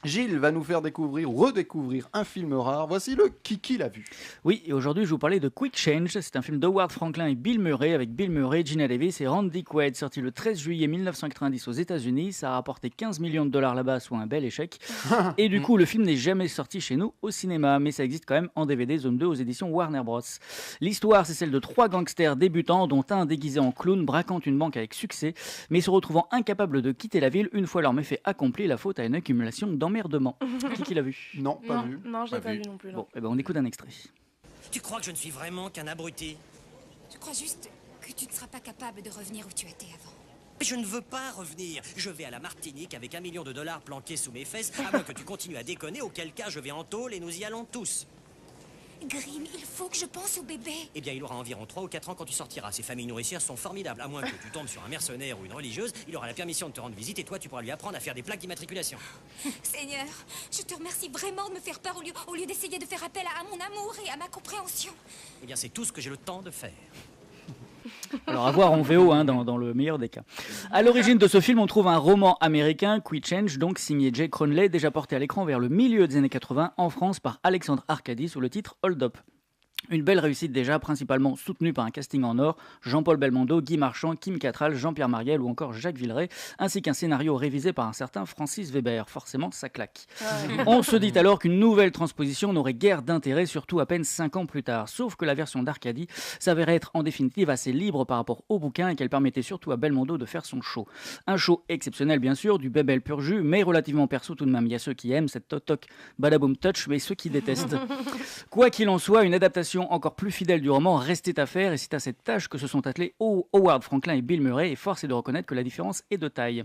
Gilles va nous faire découvrir ou redécouvrir un film rare. Voici le Kiki l'a vu. Oui, et aujourd'hui je vous parlais de Quick Change. C'est un film d'Howard Franklin et Bill Murray avec Bill Murray, Gina Davis et Randy Quaid, sorti le 13 juillet 1990 aux États-Unis. Ça a rapporté 15 millions de dollars là-bas, soit un bel échec. Et du coup, le film n'est jamais sorti chez nous au cinéma, mais ça existe quand même en DVD Zone 2 aux éditions Warner Bros. L'histoire, c'est celle de 3 gangsters débutants, dont un déguisé en clown braquant une banque avec succès, mais se retrouvant incapables de quitter la ville une fois leur méfait accompli, la faute à une accumulation d'emmerdements. Qui l'a vu? Non, pas vu. Non, je l'ai pas vu non plus. Non. Bon, eh ben on écoute un extrait. Tu crois que je ne suis vraiment qu'un abruti? Je crois juste que tu ne seras pas capable de revenir où tu étais avant. Je ne veux pas revenir. Je vais à la Martinique avec $1 million planqués sous mes fesses, à moins que tu continues à déconner, auquel cas je vais en tôle et nous y allons tous. Grim, il faut que je pense au bébé. Eh bien, il aura environ 3 ou 4 ans quand tu sortiras. Ces familles nourricières sont formidables. À moins que tu tombes sur un mercenaire ou une religieuse, il aura la permission de te rendre visite et toi, tu pourras lui apprendre à faire des plaques d'immatriculation. Seigneur, je te remercie vraiment de me faire peur au lieu d'essayer de faire appel à mon amour et à ma compréhension. Eh bien, c'est tout ce que j'ai le temps de faire. Alors à voir en VO dans le meilleur des cas. À l'origine de ce film, on trouve un roman américain, Quick Change, donc signé Jay Cronley, déjà porté à l'écran vers le milieu des années 80 en France par Alexandre Arcadi sous le titre Hold Up. Une belle réussite déjà, principalement soutenue par un casting en or, Jean-Paul Belmondo, Guy Marchand, Kim Cattrall, Jean-Pierre Mariel ou encore Jacques Villeray, ainsi qu'un scénario révisé par un certain Francis Weber. Forcément, ça claque. On se dit alors qu'une nouvelle transposition n'aurait guère d'intérêt, surtout à peine 5 ans plus tard. Sauf que la version d'Arcadi s'avérait être en définitive assez libre par rapport au bouquin et qu'elle permettait surtout à Belmondo de faire son show. Un show exceptionnel bien sûr, du bébel pur jus, mais relativement perso tout de même. Il y a ceux qui aiment cette toc-toc, badaboum touch, mais ceux qui détestent. Quoi qu'il en soit, une adaptation encore plus fidèle du roman restait à faire et c'est à cette tâche que se sont attelés Howard Franklin et Bill Murray et force est de reconnaître que la différence est de taille.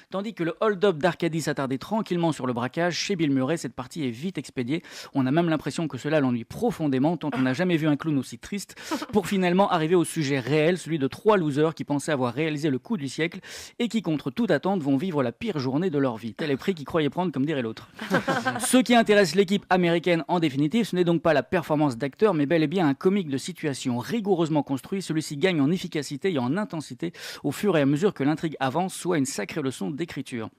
Tandis que le hold-up d'Arcady s'attardait tranquillement sur le braquage, chez Bill Murray cette partie est vite expédiée. On a même l'impression que cela l'ennuie profondément tant on n'a jamais vu un clown aussi triste pour finalement arriver au sujet réel, celui de 3 losers qui pensaient avoir réalisé le coup du siècle et qui contre toute attente vont vivre la pire journée de leur vie. Tel est prix qu'ils croyaient prendre comme dirait l'autre. Ce qui intéresse l'équipe américaine en définitive, ce n'est donc pas la performance d'acteur mais bel et bien un comique de situation rigoureusement construit. Celui-ci gagne en efficacité et en intensité au fur et à mesure que l'intrigue avance, soit une sacrée leçon d'écriture.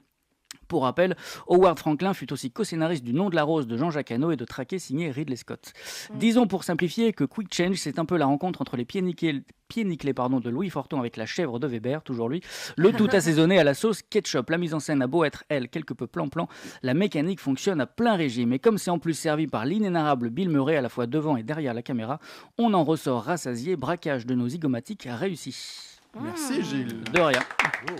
Pour rappel, Howard Franklin fut aussi co-scénariste du Nom de la Rose de Jean-Jacques Hano et de Traqué signé Ridley Scott. Disons pour simplifier que Quick Change, c'est un peu la rencontre entre les pieds nickelés de Louis Forton avec la chèvre de Weber, toujours lui, le tout assaisonné à la sauce ketchup. La mise en scène a beau être, elle, quelque peu plan-plan, la mécanique fonctionne à plein régime. Et comme c'est en plus servi par l'inénarrable Bill Murray à la fois devant et derrière la caméra, on en ressort rassasié, braquage de nos zygomatiques réussi. Merci Gilles. De rien. Oh.